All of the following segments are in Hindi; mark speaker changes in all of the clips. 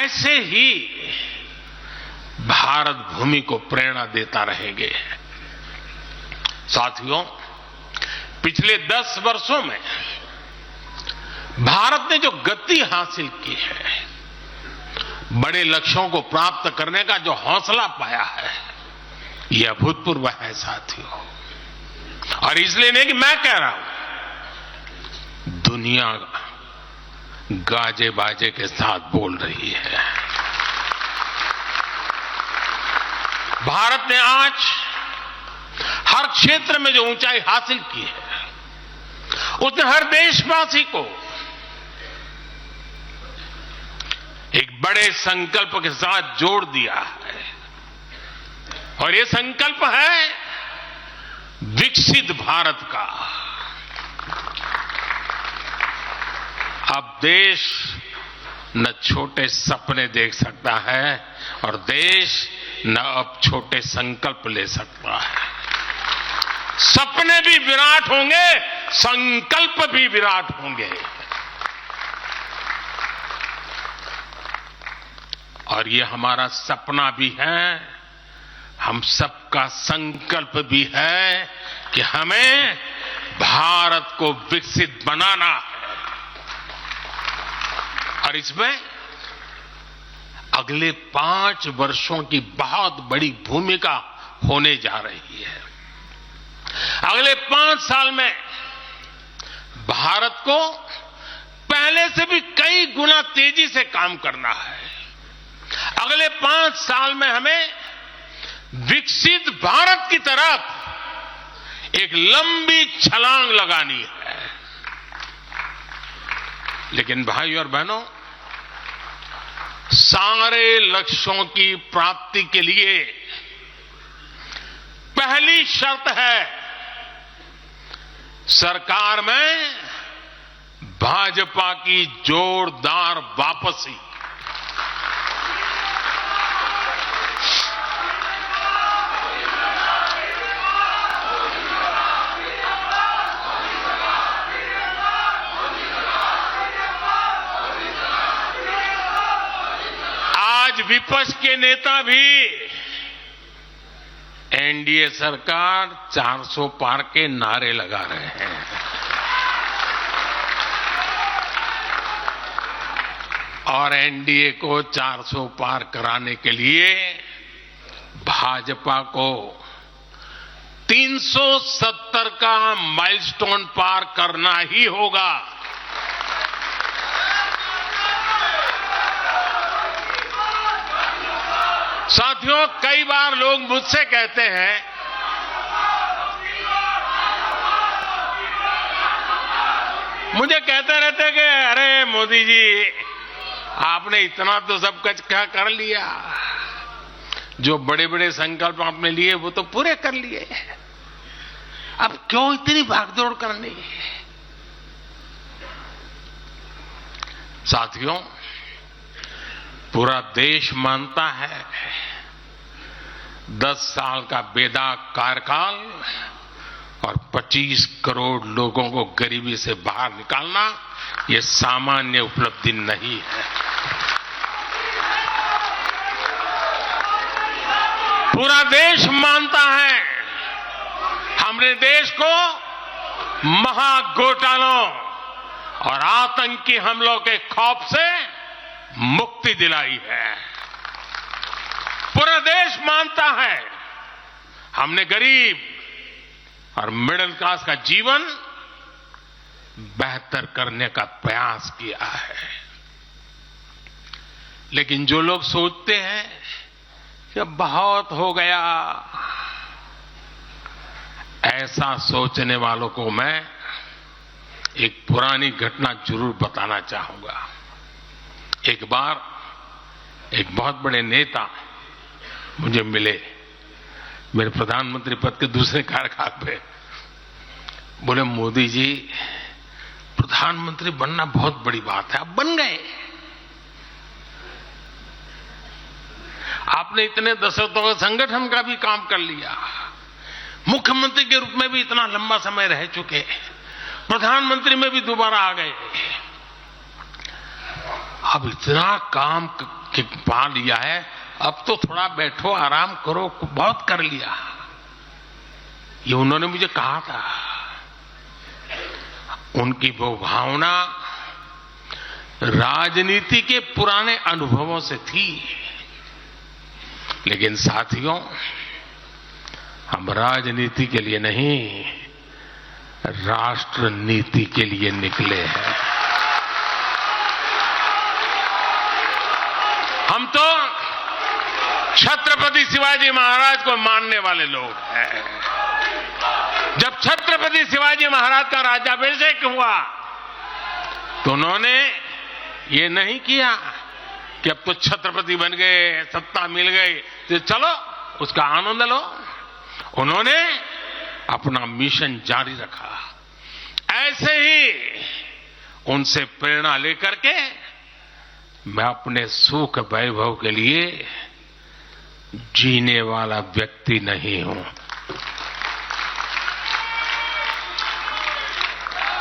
Speaker 1: ऐसे ही भारत भूमि को प्रेरणा देता रहेंगे। साथियों, पिछले 10 वर्षों में भारत ने जो गति हासिल की है, बड़े लक्ष्यों को प्राप्त करने का जो हौसला पाया है, यह अभूतपूर्व है साथियों। और इसलिए नहीं कि मैं कह रहा हूं, दुनिया गाजे बाजे के साथ बोल रही है। भारत ने आज हर क्षेत्र में जो ऊंचाई हासिल की है, उसने हर देशवासी को एक बड़े संकल्प के साथ जोड़ दिया है। और ये संकल्प है विकसित भारत का। अब देश न छोटे सपने देख सकता है और देश न अब छोटे संकल्प ले सकता है। सपने भी विराट होंगे, संकल्प भी विराट होंगे। और ये हमारा सपना भी है, हम सबका संकल्प भी है कि हमें भारत को विकसित बनाना है। और इसमें अगले 5 वर्षों की बहुत बड़ी भूमिका होने जा रही है। अगले 5 साल में भारत को पहले से भी कई गुना तेजी से काम करना है। अगले 5 साल में हमें विकसित भारत की तरफ एक लंबी छलांग लगानी है। लेकिन भाई और बहनों, सारे लक्ष्यों की प्राप्ति के लिए पहली शर्त है सरकार में भाजपा की जोरदार वापसी। आज विपक्ष के नेता भी एनडीए सरकार 400 पार के नारे लगा रहे हैं। और एनडीए को 400 पार कराने के लिए भाजपा को 370 का माइलस्टोन पार करना ही होगा। साथियों, कई बार लोग मुझसे कहते हैं मुझे कहते रहते कि अरे मोदी जी, आपने इतना तो सब कुछ क्या कर लिया, जो बड़े बड़े संकल्प आपने लिए वो तो पूरे कर लिए, अब क्यों इतनी भागदौड़ करनी। साथियों, पूरा देश मानता है 10 साल का बेदाग कार्यकाल और 25 करोड़ लोगों को गरीबी से बाहर निकालना ये सामान्य उपलब्धि नहीं है। पूरा देश मानता है हमने देश को महाघोटालों और आतंकी हमलों के खौफ से मुक्ति दिलाई है। पूरा देश मानता है हमने गरीब और मिडिल क्लास का जीवन बेहतर करने का प्रयास किया है। लेकिन जो लोग सोचते हैं कि बहुत हो गया, ऐसा सोचने वालों को मैं एक पुरानी घटना जरूर बताना चाहूंगा। एक बार एक बहुत बड़े नेता मुझे मिले, मेरे प्रधानमंत्री पद के दूसरे कार्यकाल पे। बोले, मोदी जी, प्रधानमंत्री बनना बहुत बड़ी बात है, आप बन गए। आपने इतने दशकों के संगठन का भी काम कर लिया, मुख्यमंत्री के रूप में भी इतना लंबा समय रह चुके, प्रधानमंत्री में भी दोबारा आ गए। अब इतना काम कि पा लिया है, अब तो थोड़ा बैठो, आराम करो, बहुत कर लिया। ये उन्होंने मुझे कहा था। उनकी वो भावना राजनीति के पुराने अनुभवों से थी। लेकिन साथियों, हम राजनीति के लिए नहीं, राष्ट्र नीति के लिए निकले हैं। हम तो छत्रपति शिवाजी महाराज को मानने वाले लोग हैं। जब छत्रपति शिवाजी महाराज का राज्याभिषेक हुआ तो उन्होंने ये नहीं किया कि अब तो छत्रपति बन गए, सत्ता मिल गई तो चलो उसका आनंद लो। उन्होंने अपना मिशन जारी रखा। ऐसे ही उनसे प्रेरणा लेकर के मैं अपने सुख वैभव के लिए जीने वाला व्यक्ति नहीं हूं।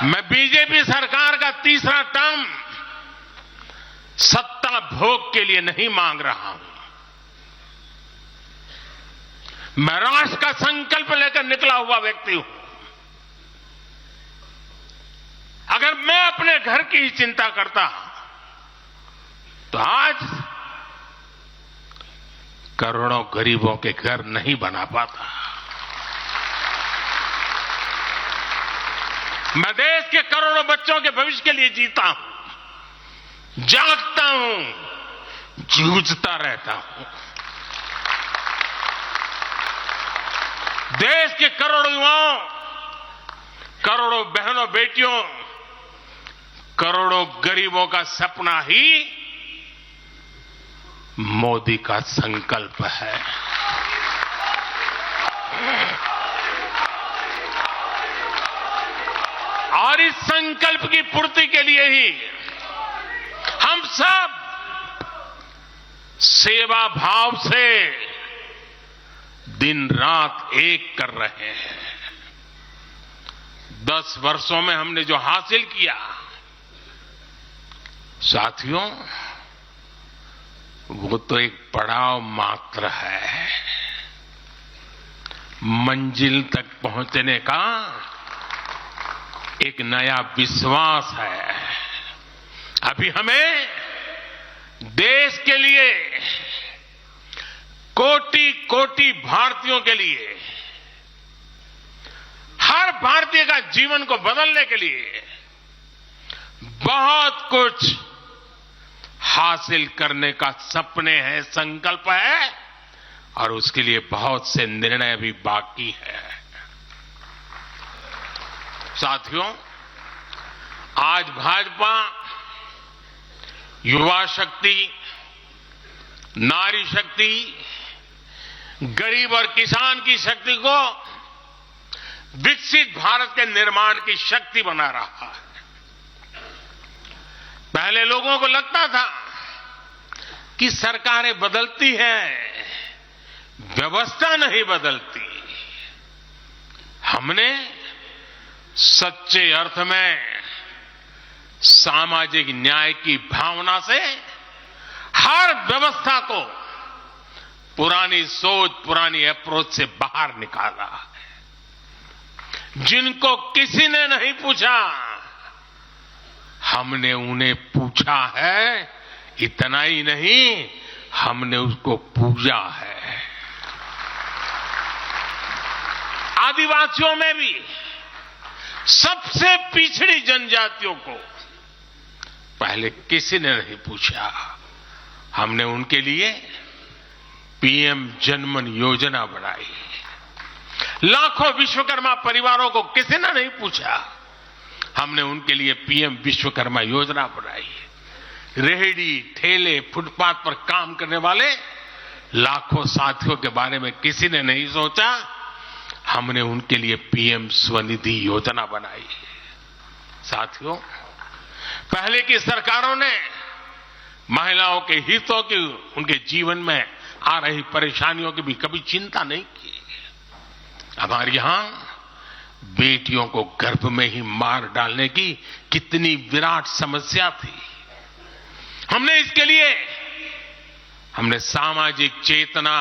Speaker 1: मैं बीजेपी सरकार का तीसरा टर्म सत्ता भोग के लिए नहीं मांग रहा हूं। मैं राष्ट्र का संकल्प लेकर निकला हुआ व्यक्ति हूं। अगर मैं अपने घर की ही चिंता करता तो आज करोड़ों गरीबों के घर नहीं बना पाता। मैं देश के करोड़ों बच्चों के भविष्य के लिए जीता हूं, जागता हूं, जूझता रहता हूं। देश के करोड़ों युवाओं, करोड़ों बहनों बेटियों, करोड़ों गरीबों का सपना ही मोदी का संकल्प है। और इस संकल्प की पूर्ति के लिए ही हम सब सेवा भाव से दिन रात एक कर रहे हैं। 10 वर्षों में हमने जो हासिल किया, साथियों, वो तो एक पड़ाव मात्र है। मंजिल तक पहुंचने का एक नया विश्वास है। अभी हमें देश के लिए, कोटि कोटि भारतीयों के लिए, हर भारतीय का जीवन को बदलने के लिए बहुत कुछ हासिल करने का सपने हैं, संकल्प है, और उसके लिए बहुत से निर्णय भी बाकी है। साथियों, आज भाजपा युवा शक्ति, नारी शक्ति, गरीब और किसान की शक्ति को विकसित भारत के निर्माण की शक्ति बना रहा है। पहले लोगों को लगता था कि सरकारें बदलती हैं, व्यवस्था नहीं बदलती। हमने सच्चे अर्थ में सामाजिक न्याय की भावना से हर व्यवस्था को पुरानी सोच, पुरानी अप्रोच से बाहर निकाला है। जिनको किसी ने नहीं पूछा, हमने उन्हें पूछा है। इतना ही नहीं, हमने उसको पूजा है। आदिवासियों में भी सबसे पिछड़ी जनजातियों को पहले किसी ने नहीं पूछा। हमने उनके लिए पीएम जनमन योजना बनाई। लाखों विश्वकर्मा परिवारों को किसी ने नहीं पूछा। हमने उनके लिए पीएम विश्वकर्मा योजना बनाई। रेहड़ी, ठेले, फुटपाथ पर काम करने वाले लाखों साथियों के बारे में किसी ने नहीं सोचा। हमने उनके लिए पीएम स्वनिधि योजना बनाई। साथियों, पहले की सरकारों ने महिलाओं के हितों की, उनके जीवन में आ रही परेशानियों की भी कभी चिंता नहीं की। हमारे यहां बेटियों को गर्भ में ही मार डालने की कितनी विराट समस्या थी। हमने इसके लिए हमने सामाजिक चेतना,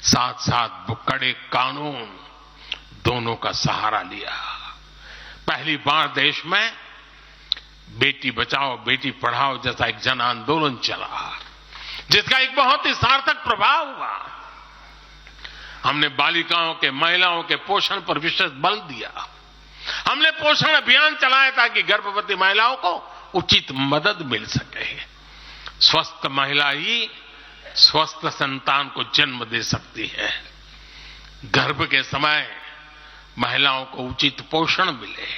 Speaker 1: साथ साथ कड़े कानून दोनों का सहारा लिया। पहली बार देश में बेटी बचाओ बेटी पढ़ाओ जैसा एक जन आंदोलन चला, जिसका एक बहुत ही सार्थक प्रभाव हुआ। हमने बालिकाओं के, महिलाओं के पोषण पर विशेष बल दिया। हमने पोषण अभियान चलाया ताकि गर्भवती महिलाओं को उचित मदद मिल सके। स्वस्थ महिला ही स्वस्थ संतान को जन्म दे सकती है। गर्भ के समय महिलाओं को उचित पोषण मिले,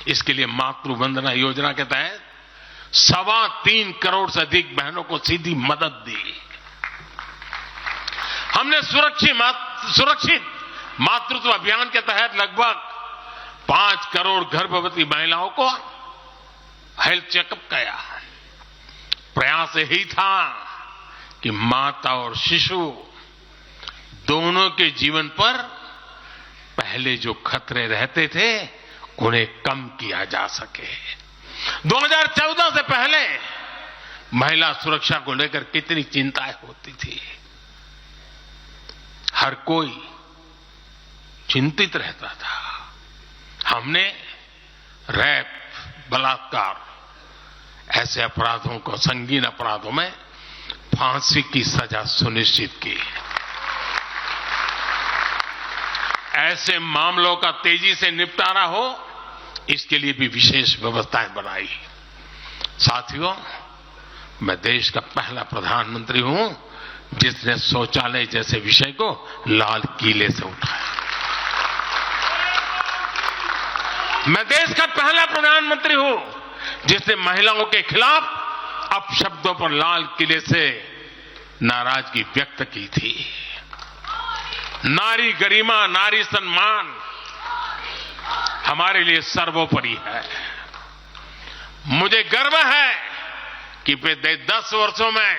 Speaker 1: इसके लिए मातृ वंदना योजना के तहत 3.25 करोड़ से अधिक बहनों को सीधी मदद दी। हमने सुरक्षित मातृत्व अभियान के तहत लगभग 5 करोड़ गर्भवती महिलाओं को हेल्थ चेकअप किया। प्रयास यही था कि माता और शिशु दोनों के जीवन पर पहले जो खतरे रहते थे उन्हें कम किया जा सके। 2014 से पहले महिला सुरक्षा को लेकर कितनी चिंताएं होती थी। हर कोई चिंतित रहता था। हमने रेप, बलात्कार ऐसे अपराधों को, संगीन अपराधों में फांसी की सजा सुनिश्चित की। ऐसे मामलों का तेजी से निपटारा हो, इसके लिए भी विशेष व्यवस्थाएं बनाई। साथियों, मैं देश का पहला प्रधानमंत्री हूं जिसने शौचालय जैसे विषय को लाल किले से उठाया। मैं देश का पहला प्रधानमंत्री हूं जिसने महिलाओं के खिलाफ अपशब्दों पर लाल किले से नाराजगी व्यक्त की थी। नारी गरिमा, नारी सम्मान हमारे लिए सर्वोपरि है। मुझे गर्व है कि पिछले 10 वर्षों में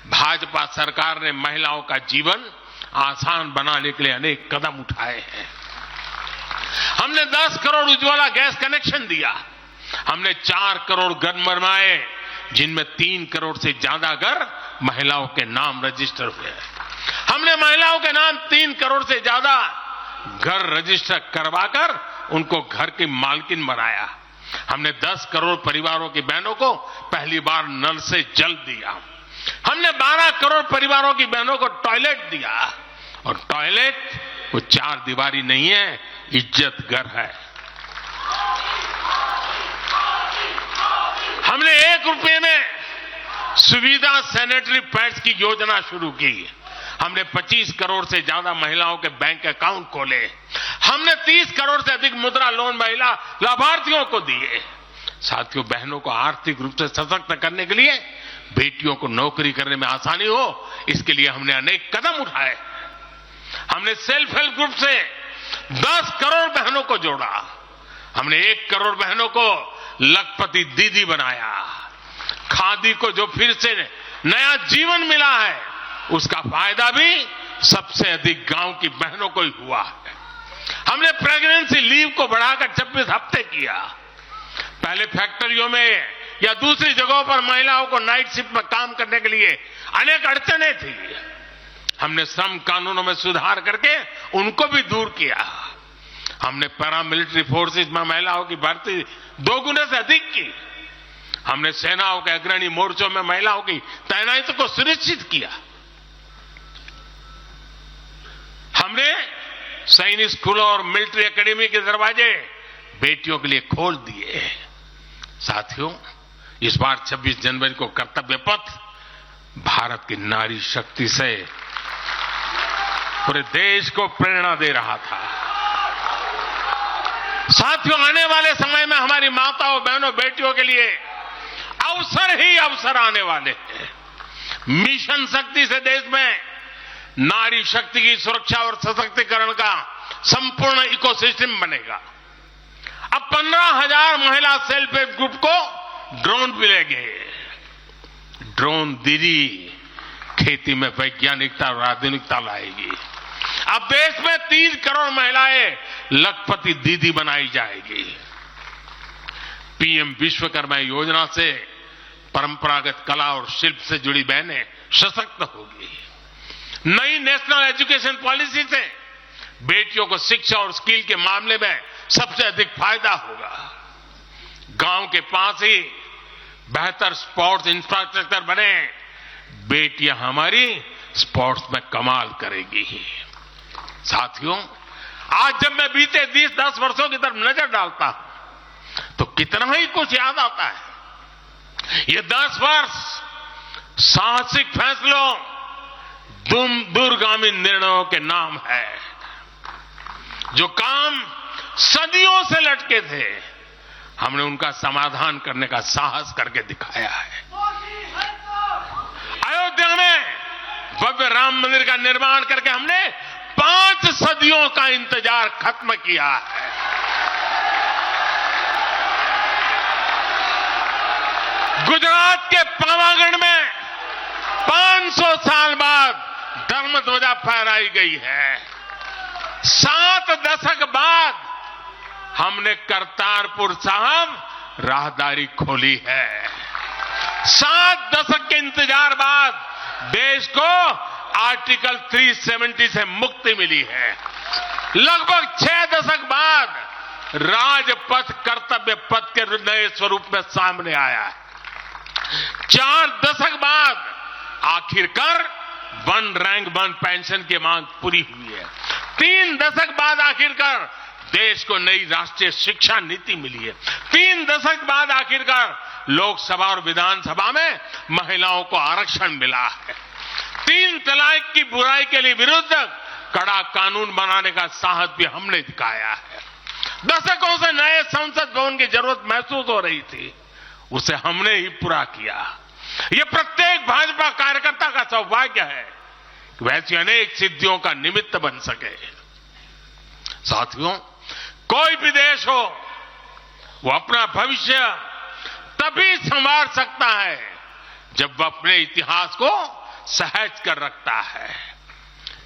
Speaker 1: भाजपा सरकार ने महिलाओं का जीवन आसान बनाने के लिए अनेक कदम उठाए हैं। हमने 10 करोड़ उज्ज्वला गैस कनेक्शन दिया। हमने 4 करोड़ घर बनवाए, जिनमें 3 करोड़ से ज्यादा घर महिलाओं के नाम रजिस्टर हुए। हमने महिलाओं के नाम 3 करोड़ से ज्यादा घर रजिस्टर करवाकर उनको घर की मालकिन बनाया। हमने 10 करोड़ परिवारों की बहनों को पहली बार नल से जल दिया। हमने 12 करोड़ परिवारों की बहनों को टॉयलेट दिया, और टॉयलेट वो 4 दीवारी नहीं है, इज्जत घर है। हमने 1 रुपए में सुविधा सैनिटरी पैड्स की योजना शुरू की। हमने 25 करोड़ से ज्यादा महिलाओं के बैंक अकाउंट खोले। हमने 30 करोड़ से अधिक मुद्रा लोन महिला लाभार्थियों को दिए। साथियों, बहनों को आर्थिक रूप से सशक्त करने के लिए, बेटियों को नौकरी करने में आसानी हो, इसके लिए हमने अनेक कदम उठाए। हमने सेल्फ हेल्प ग्रुप से 10 करोड़ बहनों को जोड़ा। हमने 1 करोड़ बहनों को लखपति दीदी बनाया। खादी को जो फिर से नया जीवन मिला है, उसका फायदा भी सबसे अधिक गांव की बहनों को ही हुआ है। हमने प्रेगनेंसी लीव को बढ़ाकर 26 हफ्ते किया। पहले फैक्ट्रियों में या दूसरी जगहों पर महिलाओं को नाइट शिफ्ट में काम करने के लिए अनेक अड़चनें थी। हमने श्रम कानूनों में सुधार करके उनको भी दूर किया। हमने पैरामिलिट्री फोर्सेस में महिलाओं की भर्ती 2 गुने से अधिक की। हमने सेनाओं के अग्रणी मोर्चों में महिलाओं की तैनाती को सुनिश्चित किया। हमने सैनिक स्कूलों और मिलिट्री एकेडमी के दरवाजे बेटियों के लिए खोल दिए। साथियों, इस बार 26 जनवरी को कर्तव्य पथ भारत की नारी शक्ति से पूरे देश को प्रेरणा दे रहा था। साथियों, आने वाले समय में हमारी माताओं, बहनों, बेटियों के लिए अवसर ही अवसर आने वाले हैं। मिशन शक्ति से देश में नारी शक्ति की सुरक्षा और सशक्तिकरण का संपूर्ण इकोसिस्टम बनेगा। अब 15,000 महिला सेल्फ हेल्प ग्रुप को ड्रोन मिलेंगे। ड्रोन दीदी खेती में वैज्ञानिकता और आधुनिकता लाएगी। अब देश में 3 करोड़ महिलाएं लखपति दीदी बनाई जाएगी। पीएम विश्वकर्मा योजना से परंपरागत कला और शिल्प से जुड़ी बहनें सशक्त होगी। नई नेशनल एजुकेशन पॉलिसी से बेटियों को शिक्षा और स्किल के मामले में सबसे अधिक फायदा होगा। गांव के पास ही बेहतर स्पोर्ट्स इंफ्रास्ट्रक्चर बने, बेटियां हमारी स्पोर्ट्स में कमाल करेगी। साथियों, आज जब मैं बीते 10 वर्षों की तरफ नजर डालता हूं तो कितना ही कुछ याद आता है। ये 10 वर्ष साहसिक फैसलों, दूरगामी निर्णयों के नाम है। जो काम सदियों से लटके थे, हमने उनका समाधान करने का साहस करके दिखाया है। अयोध्या में भव्य राम मंदिर का निर्माण करके हमने 5 सदियों का इंतजार खत्म किया है। गुजरात के पावागढ़ में 500 साल बाद धर्म ध्वजा फहराई गई है। 7 दशक बाद हमने करतारपुर साहिब राहदारी खोली है। 7 दशक के इंतजार बाद देश को आर्टिकल 370 से मुक्ति मिली है। लगभग 6 दशक बाद राजपथ कर्तव्य पथ के नए स्वरूप में सामने आया है। 4 दशक बाद आखिरकार 1 रैंक 1 पेंशन की मांग पूरी हुई है। 3 दशक बाद आखिरकार देश को नई राष्ट्रीय शिक्षा नीति मिली है। 3 दशक बाद आखिरकार लोकसभा और विधानसभा में महिलाओं को आरक्षण मिला है। 3 तलाक की बुराई के लिए विरुद्ध कड़ा कानून बनाने का साहस भी हमने दिखाया है। दशकों से नए संसद भवन की जरूरत महसूस हो रही थी, उसे हमने ही पूरा किया। यह प्रत्येक भाजपा कार्यकर्ता का सौभाग्य है कि वैसी अनेक सिद्धियों का निमित्त बन सके। साथियों, कोई भी देश हो, वो अपना भविष्य तभी संवार सकता है जब वह अपने इतिहास को सहज कर रखता है।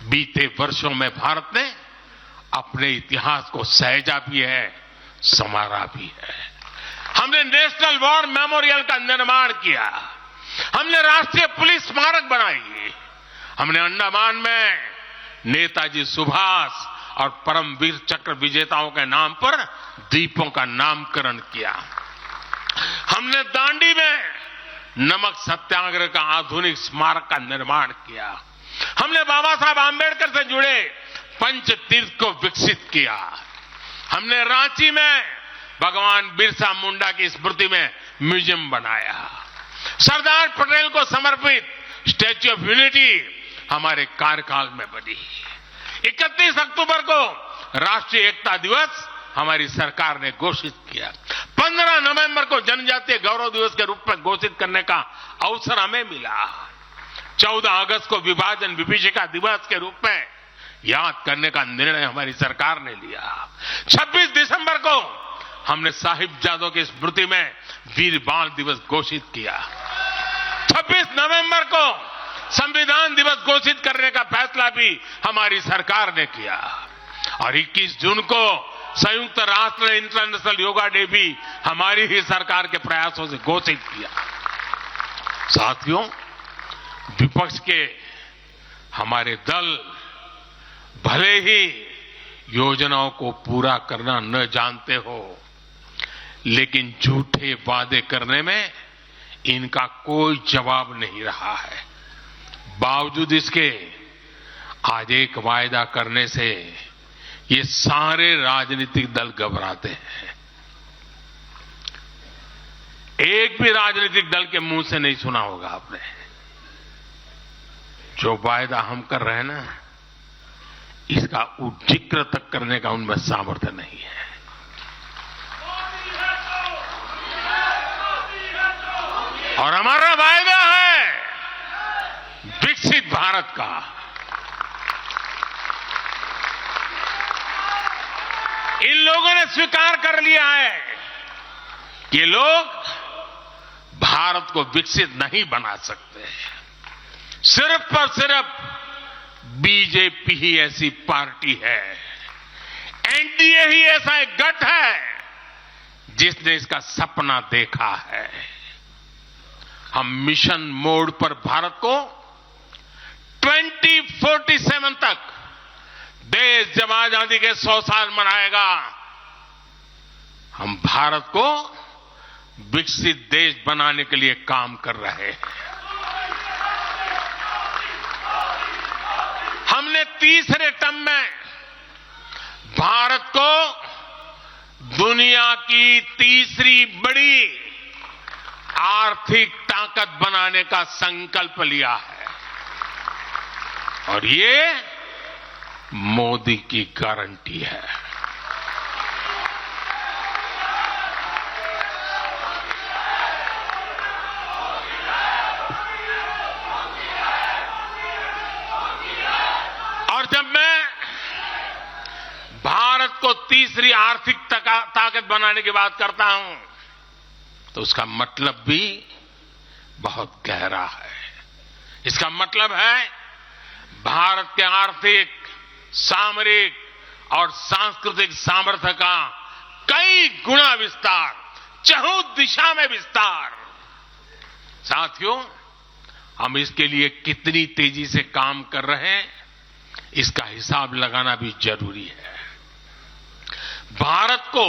Speaker 1: बीते वर्षों में भारत ने अपने इतिहास को सहेजा भी है, संवारा भी है। हमने नेशनल वॉर मेमोरियल का निर्माण किया, हमने राष्ट्रीय पुलिस स्मारक बनाई, हमने अंडमान में नेताजी सुभाष और परमवीर चक्र विजेताओं के नाम पर द्वीपों का नामकरण किया। हमने दांडी में नमक सत्याग्रह का आधुनिक स्मारक का निर्माण किया। हमने बाबा साहब आंबेडकर से जुड़े पंच तीर्थ को विकसित किया। हमने रांची में भगवान बिरसा मुंडा की स्मृति में म्यूजियम बनाया। सरदार पटेल को समर्पित स्टैच्यू ऑफ यूनिटी हमारे कार्यकाल में बनी। 31 अक्टूबर को राष्ट्रीय एकता दिवस हमारी सरकार ने घोषित किया। 15 नवंबर को जनजातीय गौरव दिवस के रूप में घोषित करने का अवसर हमें मिला। 14 अगस्त को विभाजन विभीषिका दिवस के रूप में याद करने का निर्णय हमारी सरकार ने लिया। 26 दिसंबर को हमने साहिबजादों की स्मृति में वीर बाल दिवस घोषित किया। 26 नवंबर को संविधान दिवस घोषित करने का फैसला भी हमारी सरकार ने किया और 21 जून को संयुक्त राष्ट्र इंटरनेशनल योगा डे भी हमारी ही सरकार के प्रयासों से घोषित किया। साथियों, विपक्ष के हमारे दल भले ही योजनाओं को पूरा करना न जानते हो, लेकिन झूठे वादे करने में इनका कोई जवाब नहीं रहा है। बावजूद इसके आज एक वायदा करने से ये सारे राजनीतिक दल घबराते हैं। एक भी राजनीतिक दल के मुंह से नहीं सुना होगा आपने, जो वायदा हम कर रहे हैं ना, इसका जिक्र तक करने का उनमें सामर्थ्य नहीं है। और हमारा वायदा है विकसित भारत का। इन लोगों ने स्वीकार कर लिया है कि ये लोग भारत को विकसित नहीं बना सकते। सिर्फ और सिर्फ बीजेपी ही ऐसी पार्टी है, एनडीए ही ऐसा एक गठ है जिसने इसका सपना देखा है। हम मिशन मोड पर भारत को 2047 तक देश जब आजादी के 100 साल मनाएगा, हम भारत को विकसित देश बनाने के लिए काम कर रहे हैं। हमने तीसरे टर्म में भारत को दुनिया की तीसरी बड़ी आर्थिक ताकत बनाने का संकल्प लिया है और ये मोदी की गारंटी है। और जब मैं भारत को तीसरी आर्थिक ताकत बनाने की बात करता हूं तो उसका मतलब भी बहुत गहरा है। इसका मतलब है भारत के आर्थिक, सामरिक और सांस्कृतिक सामर्थ्य का कई गुना विस्तार, चहुं दिशा में विस्तार। साथियों, हम इसके लिए कितनी तेजी से काम कर रहे हैं, इसका हिसाब लगाना भी जरूरी है। भारत को,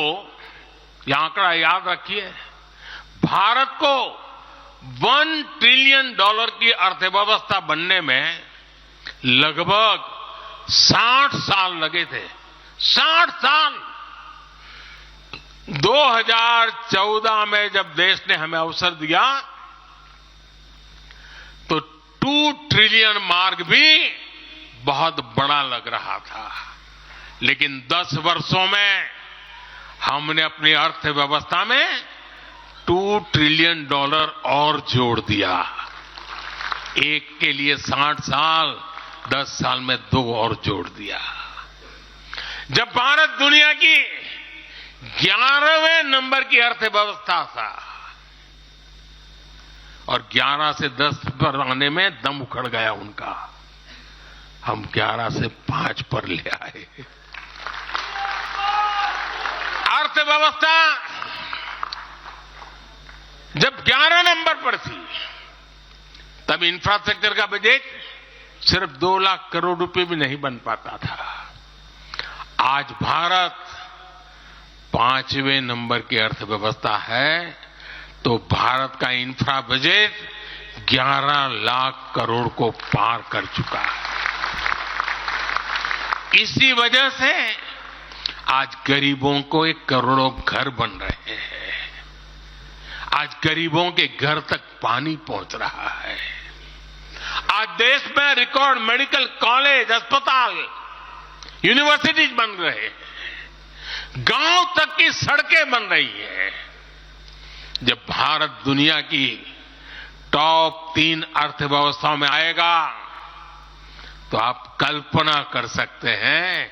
Speaker 1: यह आंकड़ा याद रखिए, भारत को $1 ट्रिलियन की अर्थव्यवस्था बनने में लगभग 60 साल लगे थे। 60 साल। 2014 में जब देश ने हमें अवसर दिया तो 2 ट्रिलियन मार्क भी बहुत बड़ा लग रहा था, लेकिन 10 वर्षों में हमने अपनी अर्थव्यवस्था में $2 ट्रिलियन और जोड़ दिया। एक के लिए 60 साल, 10 साल में 2 और जोड़ दिया। जब भारत दुनिया की 11वें नंबर की अर्थव्यवस्था था और 11 से 10 पर आने में दम उखड़ गया उनका, हम 11 से 5 पर ले आए। अर्थव्यवस्था जब 11 नंबर पर थी तब इंफ्रास्ट्रक्चर का बजट सिर्फ 2 लाख करोड़ रुपए भी नहीं बन पाता था। आज भारत 5वें नंबर की अर्थव्यवस्था है तो भारत का इंफ्रा बजट 11 लाख करोड़ को पार कर चुका है। इसी वजह से आज गरीबों को 1 करोड़ों घर बन रहे हैं। आज गरीबों के घर तक पानी पहुंच रहा है। आज देश में रिकॉर्ड मेडिकल कॉलेज, अस्पताल, यूनिवर्सिटीज बन रहे हैं। गांव तक की सड़कें बन रही हैं। जब भारत दुनिया की टॉप 3 अर्थव्यवस्थाओं में आएगा तो आप कल्पना कर सकते हैं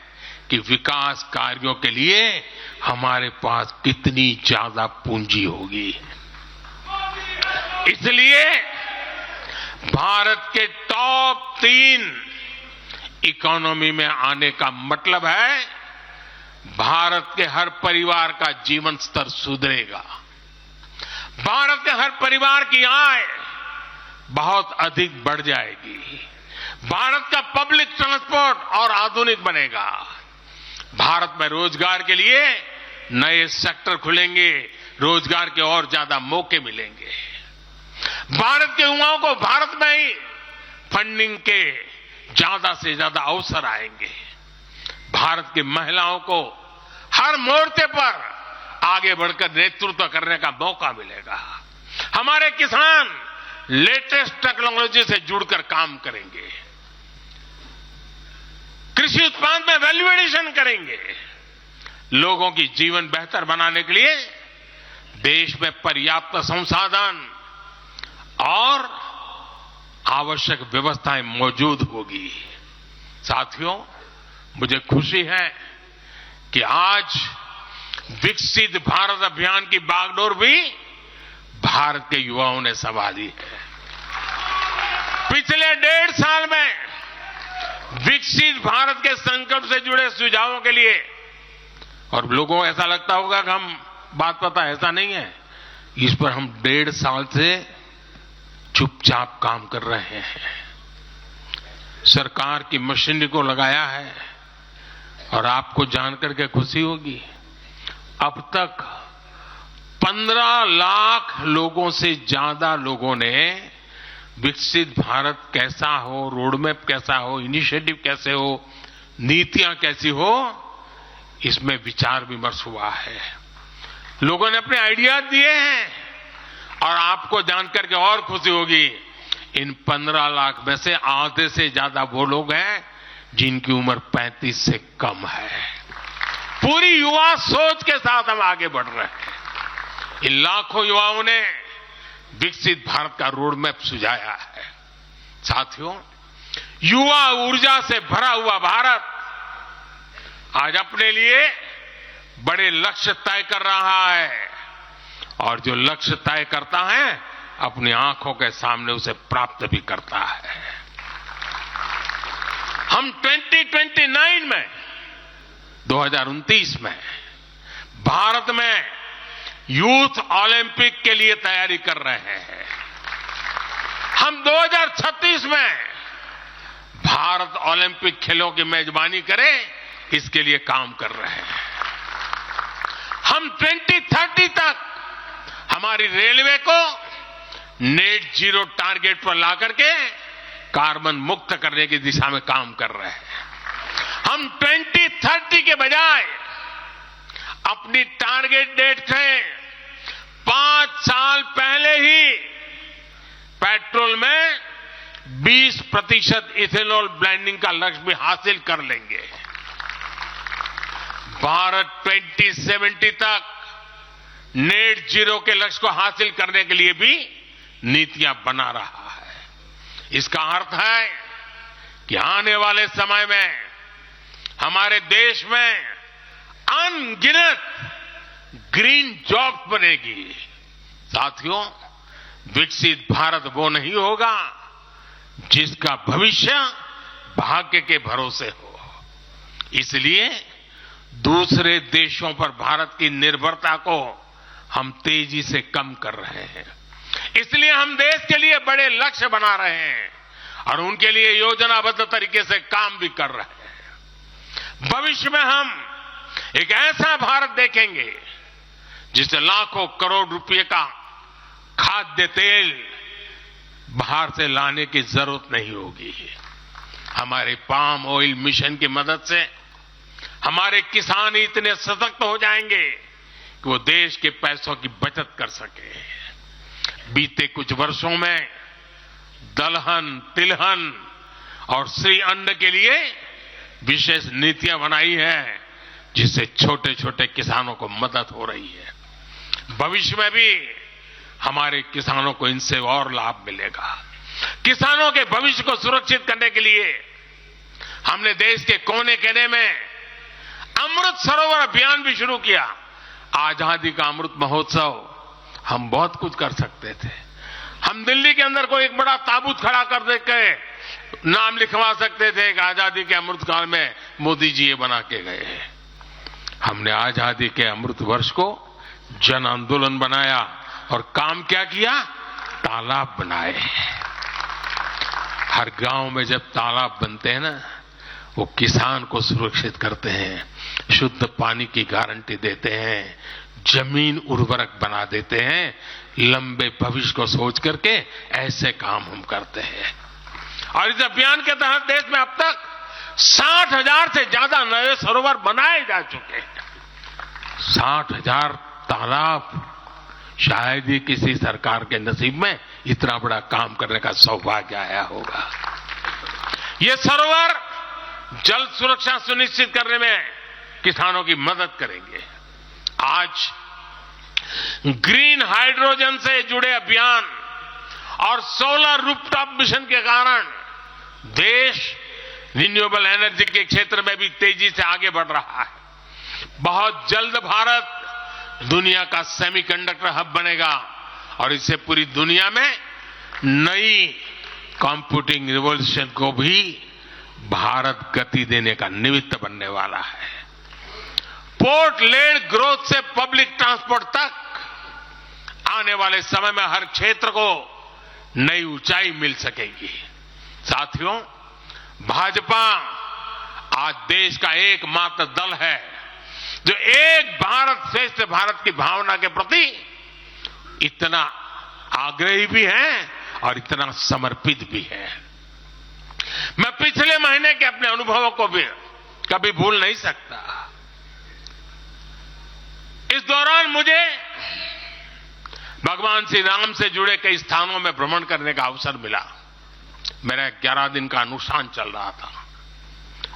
Speaker 1: कि विकास कार्यों के लिए हमारे पास कितनी ज्यादा पूंजी होगी। इसलिए भारत के टॉप 3 इकोनॉमी में आने का मतलब है भारत के हर परिवार का जीवन स्तर सुधरेगा। भारत के हर परिवार की आय बहुत अधिक बढ़ जाएगी। भारत का पब्लिक ट्रांसपोर्ट और आधुनिक बनेगा। भारत में रोजगार के लिए नए सेक्टर खुलेंगे, रोजगार के और ज्यादा मौके मिलेंगे। भारत के युवाओं को भारत में ही फंडिंग के ज्यादा से ज्यादा अवसर आएंगे। भारत की महिलाओं को हर मोर्चे पर आगे बढ़कर नेतृत्व करने का मौका मिलेगा। हमारे किसान लेटेस्ट टेक्नोलॉजी से जुड़कर काम करेंगे, कृषि उत्पाद में वैल्यू एडिशन करेंगे। लोगों की जीवन बेहतर बनाने के लिए देश में पर्याप्त संसाधन और आवश्यक व्यवस्थाएं मौजूद होगी। साथियों, मुझे खुशी है कि आज विकसित भारत अभियान की बागडोर भी भारत के युवाओं ने संभाली है। पिछले 1.5 साल में विकसित भारत के संकल्प से जुड़े सुझावों के लिए, और लोगों को ऐसा लगता होगा कि हम बात पता, ऐसा नहीं है। इस पर हम 1.5 साल से चुपचाप काम कर रहे हैं। सरकार की मशीनरी को लगाया है और आपको जानकर के खुशी होगी, अब तक 15 लाख लोगों से ज्यादा लोगों ने विकसित भारत कैसा हो, रोडमैप कैसा हो, इनिशिएटिव कैसे हो, नीतियां कैसी हो, इसमें विचार विमर्श हुआ है। लोगों ने अपने आइडियाज दिए हैं और आपको जानकर के और खुशी होगी, इन 15 लाख में से आधे से ज्यादा वो लोग हैं जिनकी उम्र 35 से कम है। पूरी युवा सोच के साथ हम आगे बढ़ रहे हैं। इन लाखों युवाओं ने विकसित भारत का रोड मैप सुझाया है। साथियों, युवा ऊर्जा से भरा हुआ भारत आज अपने लिए बड़े लक्ष्य तय कर रहा है और जो लक्ष्य तय करता है अपनी आंखों के सामने उसे प्राप्त भी करता है। हम 2029 में 2029 में भारत में यूथ ओलंपिक के लिए तैयारी कर रहे हैं। हम 2036 में भारत ओलंपिक खेलों की मेजबानी करे, इसके लिए काम कर रहे हैं। हम 2030 तक हमारी रेलवे को नेट जीरो टारगेट पर लाकर के कार्बन मुक्त करने की दिशा में काम कर रहे हैं। हम 2030 के बजाय अपनी टारगेट डेट से 5 साल पहले ही पेट्रोल में 20% इथेनॉल ब्लेंडिंग का लक्ष्य भी हासिल कर लेंगे। भारत 2070 तक नेट जीरो के लक्ष्य को हासिल करने के लिए भी नीतियां बना रहा है। इसका अर्थ है कि आने वाले समय में हमारे देश में अनगिनत ग्रीन जॉब्स बनेगी। साथियों, विकसित भारत वो नहीं होगा जिसका भविष्य भाग्य के भरोसे हो। इसलिए दूसरे देशों पर भारत की निर्भरता को हम तेजी से कम कर रहे हैं। इसलिए हम देश के लिए बड़े लक्ष्य बना रहे हैं और उनके लिए योजनाबद्ध तरीके से काम भी कर रहे हैं। भविष्य में हम एक ऐसा भारत देखेंगे जिसे लाखों करोड़ रुपए का खाद्य तेल बाहर से लाने की जरूरत नहीं होगी। हमारे पाम ऑयल मिशन की मदद से हमारे किसान इतने सशक्त हो जाएंगे कि वो देश के पैसों की बचत कर सके। बीते कुछ वर्षों में दलहन, तिलहन और श्री अन्न के लिए विशेष नीतियां बनाई है जिससे छोटे छोटे किसानों को मदद हो रही है। भविष्य में भी हमारे किसानों को इनसे और लाभ मिलेगा। किसानों के भविष्य को सुरक्षित करने के लिए हमने देश के कोने कोने में अमृत सरोवर अभियान भी शुरू किया। आजादी का अमृत महोत्सव, हम बहुत कुछ कर सकते थे। हम दिल्ली के अंदर कोई एक बड़ा ताबूत खड़ा कर दे के नाम लिखवा सकते थे कि आजादी के अमृत काल में मोदी जी ये बना के गए हैं। हमने आजादी के अमृत वर्ष को जन आंदोलन बनाया और काम क्या किया? तालाब बनाए। हर गांव में जब तालाब बनते हैं ना, वो किसान को सुरक्षित करते हैं, शुद्ध पानी की गारंटी देते हैं, जमीन उर्वरक बना देते हैं। लंबे भविष्य को सोच करके ऐसे काम हम करते हैं। और इस अभियान के तहत देश में अब तक 60,000 से ज्यादा नए सरोवर बनाए जा चुके हैं। 60,000 तालाब, शायद ही किसी सरकार के नसीब में इतना बड़ा काम करने का सौभाग्य आया होगा। ये सरोवर जल सुरक्षा सुनिश्चित करने में किसानों की मदद करेंगे। आज ग्रीन हाइड्रोजन से जुड़े अभियान और सोलर रूफटॉप मिशन के कारण देश रिन्यूएबल एनर्जी के क्षेत्र में भी तेजी से आगे बढ़ रहा है। बहुत जल्द भारत दुनिया का सेमीकंडक्टर हब बनेगा और इससे पूरी दुनिया में नई कंप्यूटिंग रिवॉल्यूशन को भी भारत गति देने का निमित्त बनने वाला है। पोर्ट लेड ग्रोथ से पब्लिक ट्रांसपोर्ट तक आने वाले समय में हर क्षेत्र को नई ऊंचाई मिल सकेगी। साथियों, भाजपा आज देश का एकमात्र दल है जो एक भारत श्रेष्ठ भारत की भावना के प्रति इतना आग्रही भी है और इतना समर्पित भी है। मैं पिछले महीने के अपने अनुभवों को भी कभी भूल नहीं सकता। इस दौरान मुझे भगवान श्री राम से जुड़े कई स्थानों में भ्रमण करने का अवसर मिला। मेरा 11 दिन का अनुष्ठान चल रहा था।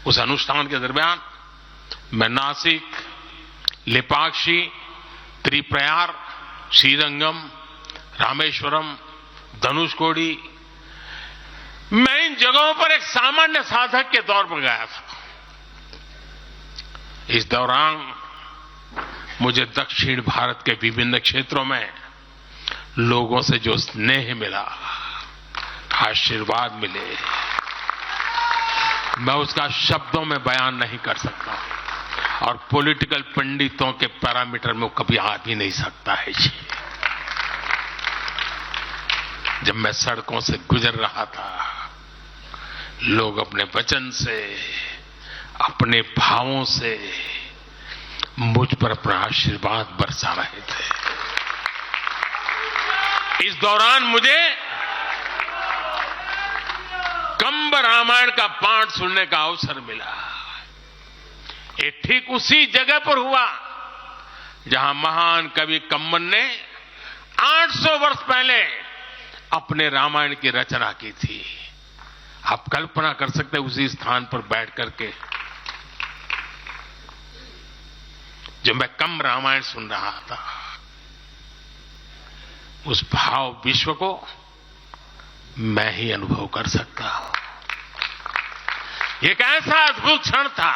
Speaker 1: उस अनुष्ठान के दरमियान मैं नासिक, लेपाक्षी, त्रिप्रयार, श्रीरंगम, रामेश्वरम, धनुषकोडी, मैं इन जगहों पर एक सामान्य साधक के तौर पर गया था। इस दौरान मुझे दक्षिण भारत के विभिन्न क्षेत्रों में लोगों से जो स्नेह मिला, आशीर्वाद मिले, मैं उसका शब्दों में बयान नहीं कर सकता और पॉलिटिकल पंडितों के पैरामीटर में कभी आ भी नहीं सकता है। जब मैं सड़कों से गुजर रहा था, लोग अपने वचन से, अपने भावों से मुझ पर अपना आशीर्वाद बरसा रहे थे। इस दौरान मुझे कंब रामायण का पाठ सुनने का अवसर मिला। ये ठीक उसी जगह पर हुआ जहां महान कवि कंबन ने 800 वर्ष पहले अपने रामायण की रचना की थी। आप कल्पना कर सकते हैं उसी स्थान पर बैठ करके जब मैं कंब रामायण सुन रहा था, उस भाव विश्व को मैं ही अनुभव कर सकता हूं। एक ऐसा अद्भुत क्षण था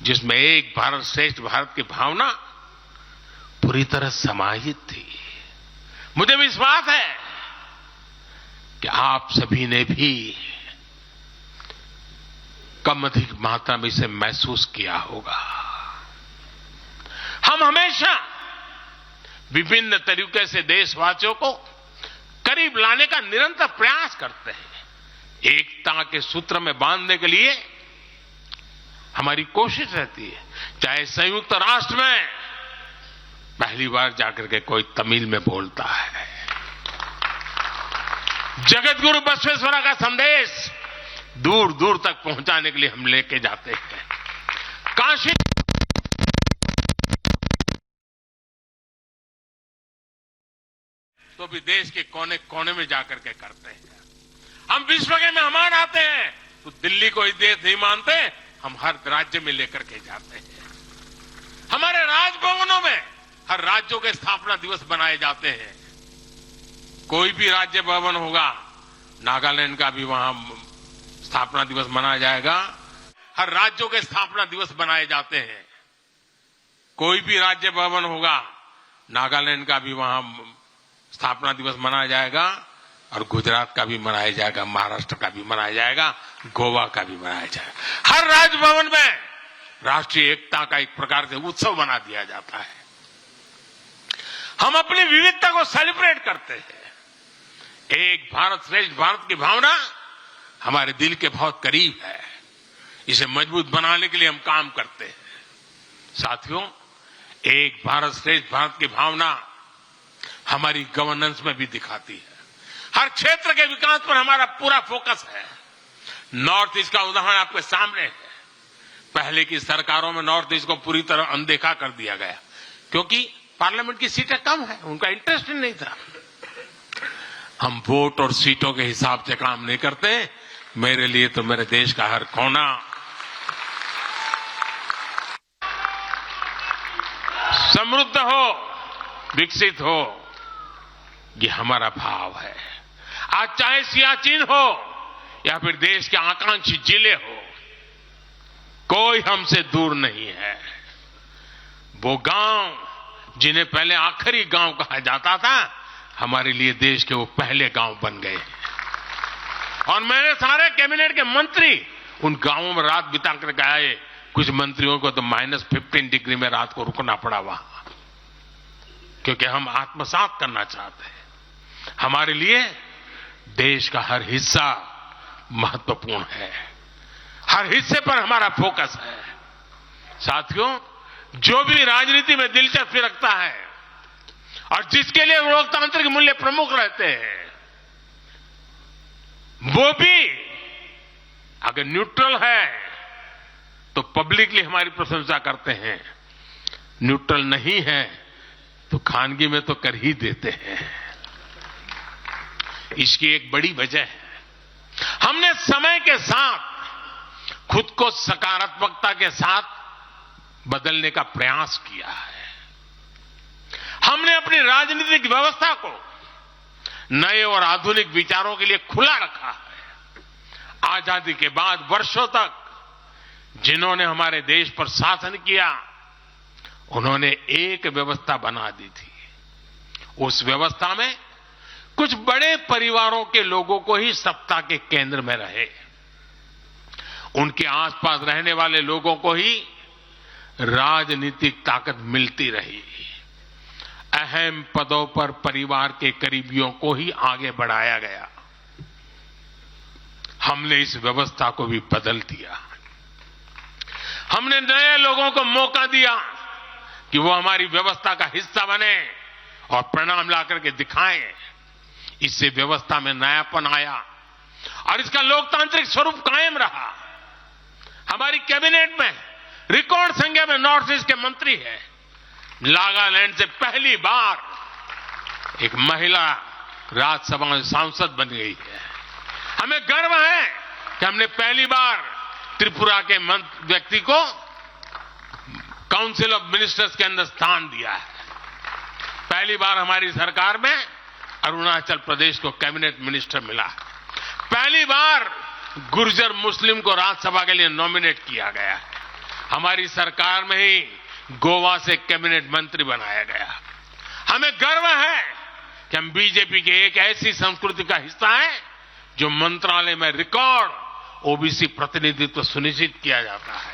Speaker 1: जिसमें एक भारत श्रेष्ठ भारत की भावना पूरी तरह समाहित थी। मुझे विश्वास है कि आप सभी ने भी कम अधिक मात्रा में इसे महसूस किया होगा। हम हमेशा विभिन्न तरीके से देशवासियों को करीब लाने का निरंतर प्रयास करते हैं। एकता के सूत्र में बांधने के लिए हमारी कोशिश रहती है। चाहे संयुक्त राष्ट्र में पहली बार जाकर के कोई तमिल में बोलता है, जगत गुरु बसवेश्वरा का संदेश दूर दूर तक पहुंचाने के लिए हम लेके जाते हैं। काशी तो भी देश के कोने कोने में जाकर के करते हैं। हम विश्व के मेहमान आते हैं तो दिल्ली को ही देश नहीं मानते, हम हर राज्य में लेकर के जाते हैं। हमारे राजभवनों में हर राज्यों के स्थापना दिवस बनाए जाते हैं। कोई भी राज्य भवन होगा, नागालैंड का भी वहां स्थापना दिवस मनाया जाएगा। हर राज्यों के स्थापना दिवस बनाए जाते हैं। कोई भी राज्य भवन होगा, नागालैंड का भी वहां स्थापना दिवस मनाया जाएगा और गुजरात का भी मनाया जाएगा, महाराष्ट्र का भी मनाया जाएगा, गोवा का भी मनाया जाएगा। हर राजभवन में राष्ट्रीय एकता का एक प्रकार से उत्सव बना दिया जाता है। हम अपनी विविधता को सेलिब्रेट करते हैं। एक भारत श्रेष्ठ भारत की भावना हमारे दिल के बहुत करीब है। इसे मजबूत बनाने के लिए हम काम करते हैं। साथियों, एक भारत श्रेष्ठ भारत की भावना हमारी गवर्नेंस में भी दिखाती है। हर क्षेत्र के विकास पर हमारा पूरा फोकस है। नॉर्थ ईस्ट का उदाहरण आपके सामने है। पहले की सरकारों में नॉर्थ ईस्ट को पूरी तरह अनदेखा कर दिया गया क्योंकि पार्लियामेंट की सीटें कम है, उनका इंटरेस्ट ही नहीं था। हम वोट और सीटों के हिसाब से काम नहीं करते। मेरे लिए तो मेरे देश का हर कोना समृद्ध हो, विकसित हो, ये हमारा भाव है। आज चाहे सियाचिन हो या फिर देश के आकांक्षी जिले हो, कोई हमसे दूर नहीं है। वो गांव जिन्हें पहले आखिरी गांव कहा जाता था, हमारे लिए देश के वो पहले गांव बन गए। और मैंने सारे कैबिनेट के मंत्री उन गांवों में रात बिता करके आए। कुछ मंत्रियों को तो -15 डिग्री में रात को रुकना पड़ा वहां, क्योंकि हम आत्मसात करना चाहते हैं। हमारे लिए देश का हर हिस्सा महत्वपूर्ण है, हर हिस्से पर हमारा फोकस है। साथियों, जो भी राजनीति में दिलचस्पी रखता है और जिसके लिए लोकतांत्रिक मूल्य प्रमुख रहते हैं, वो भी अगर न्यूट्रल है तो पब्लिकली हमारी प्रशंसा करते हैं, न्यूट्रल नहीं है तो खानगी में तो कर ही देते हैं। इसकी एक बड़ी वजह है, हमने समय के साथ खुद को सकारात्मकता के साथ बदलने का प्रयास किया है। हमने अपनी राजनीतिक व्यवस्था को नए और आधुनिक विचारों के लिए खुला रखा है। आजादी के बाद वर्षों तक जिन्होंने हमारे देश पर शासन किया, उन्होंने एक व्यवस्था बना दी थी। उस व्यवस्था में कुछ बड़े परिवारों के लोगों को ही सत्ता के केंद्र में रहे, उनके आसपास रहने वाले लोगों को ही राजनीतिक ताकत मिलती रही। अहम पदों पर परिवार के करीबियों को ही आगे बढ़ाया गया। हमने इस व्यवस्था को भी बदल दिया। हमने नए लोगों को मौका दिया कि वो हमारी व्यवस्था का हिस्सा बने और परिणाम ला करके दिखाएं। इससे व्यवस्था में नयापन आया और इसका लोकतांत्रिक स्वरूप कायम रहा। हमारी कैबिनेट में रिकॉर्ड संख्या में नॉर्थ ईस्ट के मंत्री हैं। नागालैंड से पहली बार एक महिला राज्यसभा में सांसद बन गई है। हमें गर्व है कि हमने पहली बार त्रिपुरा के व्यक्ति को काउंसिल ऑफ मिनिस्टर्स के अंदर स्थान दिया है। पहली बार हमारी सरकार में अरुणाचल प्रदेश को कैबिनेट मिनिस्टर मिला। पहली बार गुर्जर मुस्लिम को राज्यसभा के लिए नॉमिनेट किया गया है। हमारी सरकार में ही गोवा से कैबिनेट मंत्री बनाया गया। हमें गर्व है कि हम बीजेपी के एक ऐसी संस्कृति का हिस्सा हैं जो मंत्रालय में रिकॉर्ड ओबीसी प्रतिनिधित्व सुनिश्चित किया जाता है।